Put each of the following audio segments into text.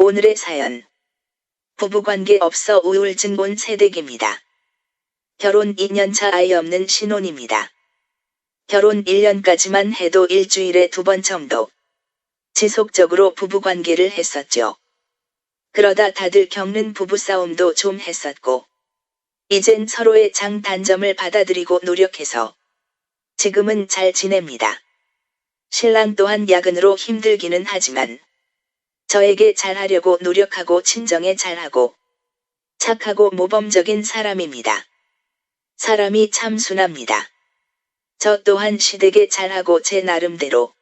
오늘의 사연. 부부관계 없어 우울증 온 새댁입니다. 결혼 2년차 아이 없는 신혼입니다. 결혼 1년까지만 해도 일주일에 2번 정도 지속적으로 부부관계를 했었죠. 그러다 다들 겪는 부부싸움도 좀 했었고, 이젠 서로의 장단점을 받아들이고 노력해서 지금은 잘 지냅니다. 신랑 또한 야근으로 힘들기는 하지만 저에게 잘하려고 노력하고 친정에 잘하고 착하고 모범적인 사람입니다. 사람이 참 순합니다. 저 또한 시댁에 잘하고 제 나름대로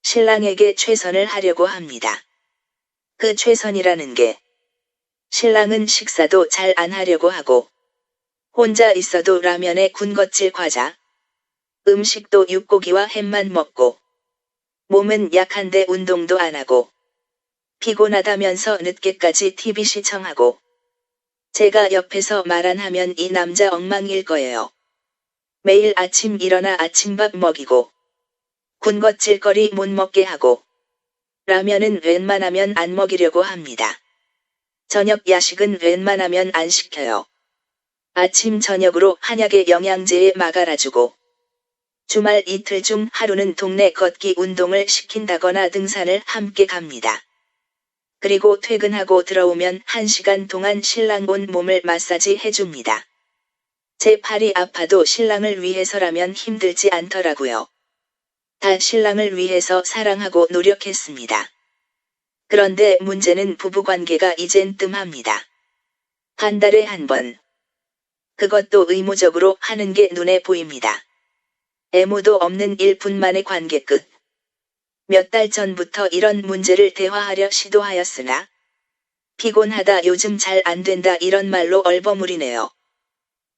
신랑에게 최선을 하려고 합니다. 그 최선이라는 게 신랑은 식사도 잘 안 하려고 하고 혼자 있어도 라면에 군것질 과자, 음식도 육고기와 햄만 먹고 몸은 약한데 운동도 안 하고 피곤하다면서 늦게까지 TV 시청하고 제가 옆에서 말 안 하면 이 남자 엉망일 거예요. 매일 아침 일어나 아침밥 먹이고 군것질거리 못 먹게 하고 라면은 웬만하면 안 먹이려고 합니다. 저녁 야식은 웬만하면 안 시켜요. 아침 저녁으로 한약에 영양제에 막아라주고 주말 이틀 중 하루는 동네 걷기 운동을 시킨다거나 등산을 함께 갑니다. 그리고 퇴근하고 들어오면 1시간 동안 신랑 온 몸을 마사지 해줍니다. 제 팔이 아파도 신랑을 위해서라면 힘들지 않더라고요. 다 신랑을 위해서 사랑하고 노력했습니다. 그런데 문제는 부부관계가 이젠 뜸합니다. 한 달에 한 번. 그것도 의무적으로 하는 게 눈에 보입니다. 애무도 없는 1분 만의 관계 끝. 몇 달 전부터 이런 문제를 대화하려 시도하였으나 피곤하다 요즘 잘 안 된다 이런 말로 얼버무리네요.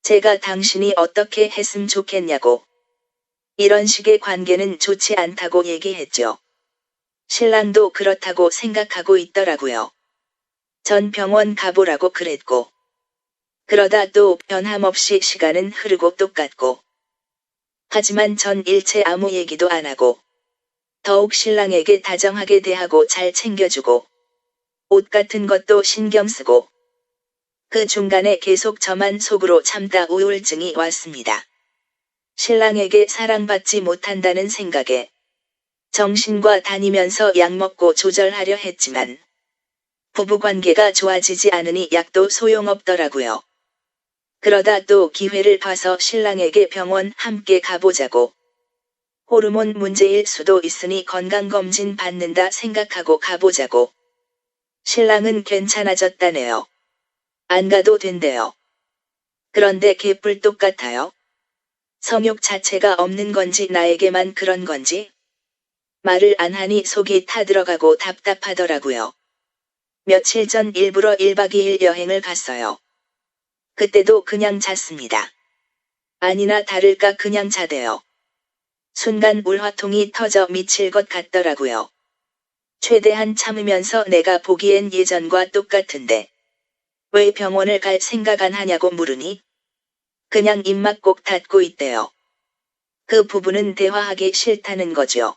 제가 당신이 어떻게 했으면 좋겠냐고. 이런 식의 관계는 좋지 않다고 얘기했죠. 신랑도 그렇다고 생각하고 있더라고요. 전 병원 가보라고 그랬고. 그러다 또 변함없이 시간은 흐르고 똑같고. 하지만 전 일체 아무 얘기도 안 하고. 더욱 신랑에게 다정하게 대하고 잘 챙겨주고 옷 같은 것도 신경 쓰고 그 중간에 계속 저만 속으로 참다 우울증이 왔습니다. 신랑에게 사랑받지 못한다는 생각에 정신과 다니면서 약 먹고 조절하려 했지만 부부관계가 좋아지지 않으니 약도 소용없더라고요. 그러다 또 기회를 봐서 신랑에게 병원 함께 가보자고. 호르몬 문제일 수도 있으니 건강검진 받는다 생각하고 가보자고. 신랑은 괜찮아졌다네요. 안 가도 된대요. 그런데 개뿔 똑같아요. 성욕 자체가 없는 건지 나에게만 그런 건지 말을 안 하니 속이 타들어가고 답답하더라고요. 며칠 전 일부러 1박 2일 여행을 갔어요. 그때도 그냥 잤습니다. 아니나 다를까 그냥 자대요. 순간 울화통이 터져 미칠 것 같더라고요. 최대한 참으면서 내가 보기엔 예전과 똑같은데 왜 병원을 갈 생각 안 하냐고 물으니 그냥 입막 꼭 닫고 있대요. 그 부부는 대화하기 싫다는 거죠.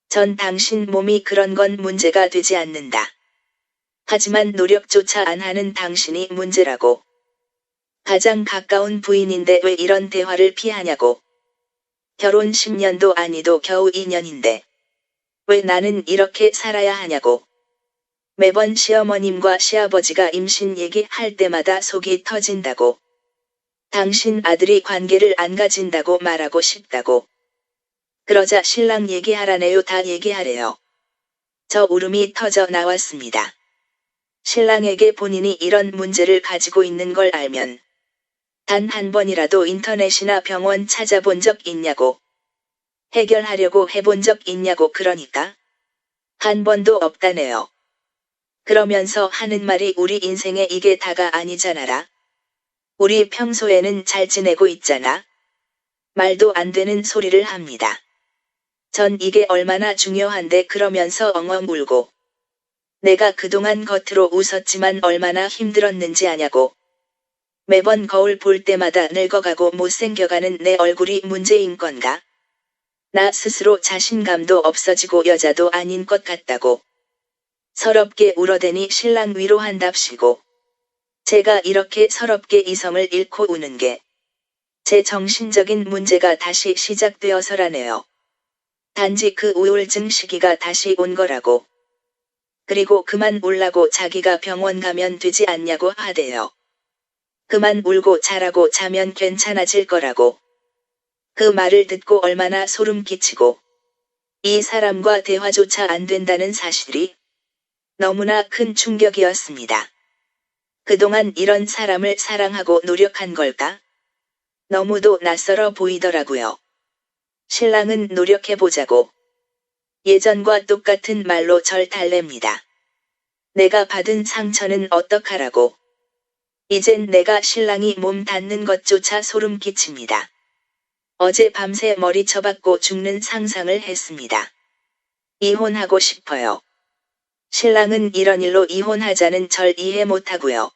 전 당신 몸이 그런 건 문제가 되지 않는다. 하지만 노력조차 안 하는 당신이 문제라고. 가장 가까운 부인인데 왜 이런 대화를 피하냐고. 결혼 10년도 아니도 겨우 2년인데 왜 나는 이렇게 살아야 하냐고. 매번 시어머님과 시아버지가 임신 얘기할 때마다 속이 터진다고. 당신 아들이 관계를 안 가진다고 말하고 싶다고. 그러자 신랑 얘기하라네요. 다 얘기하래요. 저 울음이 터져 나왔습니다. 신랑에게 본인이 이런 문제를 가지고 있는 걸 알면 단 한 번이라도 인터넷이나 병원 찾아본 적 있냐고. 해결하려고 해본 적 있냐고. 그러니까 한 번도 없다네요. 그러면서 하는 말이 우리 인생에 이게 다가 아니잖아라. 우리 평소에는 잘 지내고 있잖아. 말도 안 되는 소리를 합니다. 전 이게 얼마나 중요한데 그러면서 엉엉 울고 내가 그동안 겉으로 웃었지만 얼마나 힘들었는지 아냐고. 매번 거울 볼 때마다 늙어가고 못생겨가는 내 얼굴이 문제인 건가? 나 스스로 자신감도 없어지고 여자도 아닌 것 같다고. 서럽게 울어대니 신랑 위로한답시고. 제가 이렇게 서럽게 이성을 잃고 우는 게 제 정신적인 문제가 다시 시작되어서라네요. 단지 그 우울증 시기가 다시 온 거라고. 그리고 그만 울라고 자기가 병원 가면 되지 않냐고 하대요. 그만 울고 자라고 자면 괜찮아질 거라고. 그 말을 듣고 얼마나 소름 끼치고 이 사람과 대화조차 안 된다는 사실이 너무나 큰 충격이었습니다. 그동안 이런 사람을 사랑하고 노력한 걸까? 너무도 낯설어 보이더라고요. 신랑은 노력해보자고 예전과 똑같은 말로 절 달랩니다. 내가 받은 상처는 어떡하라고. 이젠 내가 신랑이 몸 닿는 것조차 소름 끼칩니다. 어제 밤새 머리 쳐박고 죽는 상상을 했습니다. 이혼하고 싶어요. 신랑은 이런 일로 이혼하자는 절 이해 못하고요.